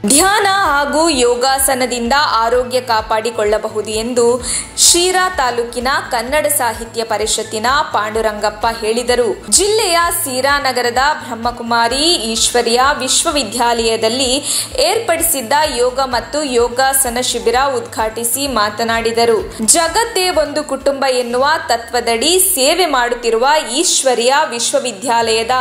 ಧ್ಯಾನ ಹಾಗೂ ಯೋಗಾಸನದಿಂದ ಆರೋಗ್ಯ ಕಾಪಾಡಿಕೊಳ್ಳಬಹುದು ಎಂದು ಶಿರಾ ತಾಲೂಕಿನ ಕನ್ನಡ ಸಾಹಿತ್ಯ ಪರಿಷತ್ತಿನ ಪಾಂಡುರಂಗಪ್ಪ ಹೇಳಿದರು. ಜಿಲ್ಲೆಯ ಸಿರಾ ನಗರದ ಬ್ರಹ್ಮಕುಮಾರಿ ಈಶ್ವರ್ಯ ವಿಶ್ವವಿದ್ಯಾಲಯದಲ್ಲಿ ಏರ್ಪಡಿಸಿದ್ದ ಯೋಗ ಮತ್ತು ಯೋಗಾಸನ ಶಿಬಿರ ಉದ್ಘಾಟಿಸಿ ಮಾತನಾಡಿದರು. ಜಗತ್ತೇ ಒಂದು ಕುಟುಂಬ ಎನ್ನುವ ತತ್ವದಡಿ ಸೇವೆ ಮಾಡುತ್ತಿರುವ ಈಶ್ವರ್ಯ ವಿಶ್ವವಿದ್ಯಾಲಯದ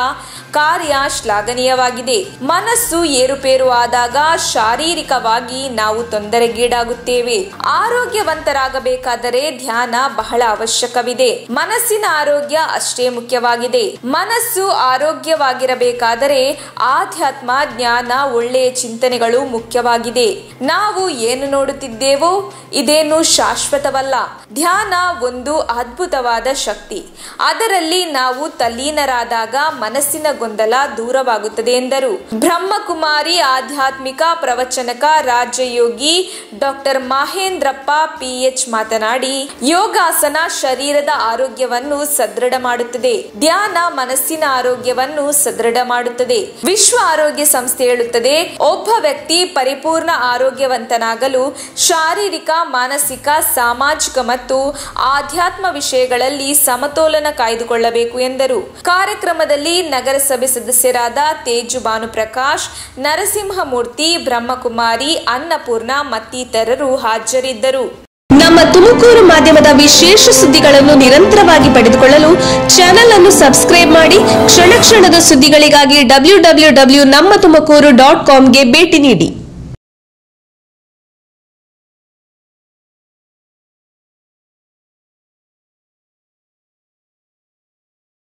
ಕಾರ್ಯ ಶ್ಲಾಘನೀಯವಾಗಿದೆ. ಮನಸ್ಸು ಏರುಪೇರು ಆದಾಗ ಶಾರೀರಿಕವಾಗಿ ನಾವು ತೊಂದರೆಗೀಡಾಗುತ್ತೇವೆ. ಆರೋಗ್ಯವಂತರಾಗಬೇಕಾದರೆ ಧ್ಯಾನ ಬಹಳ ಅವಶ್ಯಕವಿದೆ. ಮನಸ್ಸಿನ ಆರೋಗ್ಯ ಅಷ್ಟೇ ಮುಖ್ಯವಾಗಿದೆ. ಮನಸ್ಸು ಆರೋಗ್ಯವಾಗಿರಬೇಕಾದರೆ ಆಧ್ಯಾತ್ಮ, ಜ್ಞಾನ, ಒಳ್ಳೆಯ ಚಿಂತನೆಗಳು ಮುಖ್ಯವಾಗಿದೆ. ನಾವು ಏನು ನೋಡುತ್ತಿದ್ದೇವೋ ಇದೇನು ಶಾಶ್ವತವಲ್ಲ. ಧ್ಯಾನ ಒಂದು ಅದ್ಭುತವಾದ ಶಕ್ತಿ. ಅದರಲ್ಲಿ ನಾವು ತಲ್ಲೀನರಾದಾಗ ಮನಸ್ಸಿನ ಗೊಂದಲ ದೂರವಾಗುತ್ತದೆ ಎಂದರು. ಬ್ರಹ್ಮಕುಮಾರಿ ಆಧ್ಯಾತ್ಮಿಕ ಪ್ರವಚನಕ ರಾಜಯೋಗಿ ಡಾಕ್ಟರ್ ಮಹೇಂದ್ರಪ್ಪ PH ಮಾತನಾಡಿ, ಯೋಗಾಸನ ಶರೀರದ ಆರೋಗ್ಯವನ್ನು ಸದೃಢ ಮಾಡುತ್ತದೆ. ಧ್ಯಾನ ಮನಸ್ಸಿನ ಆರೋಗ್ಯವನ್ನು ಸದೃಢ ಮಾಡುತ್ತದೆ. ವಿಶ್ವ ಆರೋಗ್ಯ ಸಂಸ್ಥೆ ಹೇಳುತ್ತದೆ, ಒಬ್ಬ ವ್ಯಕ್ತಿ ಪರಿಪೂರ್ಣ ಆರೋಗ್ಯವಂತನಾಗಲು ಶಾರೀರಿಕ, ಮಾನಸಿಕ, ಸಾಮಾಜಿಕ ಮತ್ತು ಆಧ್ಯಾತ್ಮ ವಿಷಯಗಳಲ್ಲಿ ಸಮತೋಲನ ಕಾಯ್ದುಕೊಳ್ಳಬೇಕು ಎಂದರು. ಕಾರ್ಯಕ್ರಮದಲ್ಲಿ ನಗರಸಭೆ ಸದಸ್ಯರಾದ ತೇಜು ಭಾನುಪ್ರಕಾಶ್, ನರಸಿಂಹಮೂರ್ತಿ, ಬ್ರಹ್ಮಕುಮಾರಿ, ಅನ್ನಪೂರ್ಣ ಮತ್ತಿತರರು ಹಾಜರಿದ್ದರು. ನಮ್ಮ ತುಮಕೂರು ಮಾಧ್ಯಮದ ವಿಶೇಷ ಸುದ್ದಿಗಳನ್ನು ನಿರಂತರವಾಗಿ ಪಡೆದುಕೊಳ್ಳಲು ಚಾನೆಲ್ ಅನ್ನು ಸಬ್ಸ್ಕ್ರೈಬ್ ಮಾಡಿ. ಕ್ಷಣ ಕ್ಷಣದ ಸುದ್ದಿಗಳಿಗಾಗಿ www.nammathumakuru.com ಗೆ ಭೇಟಿ ನೀಡಿ.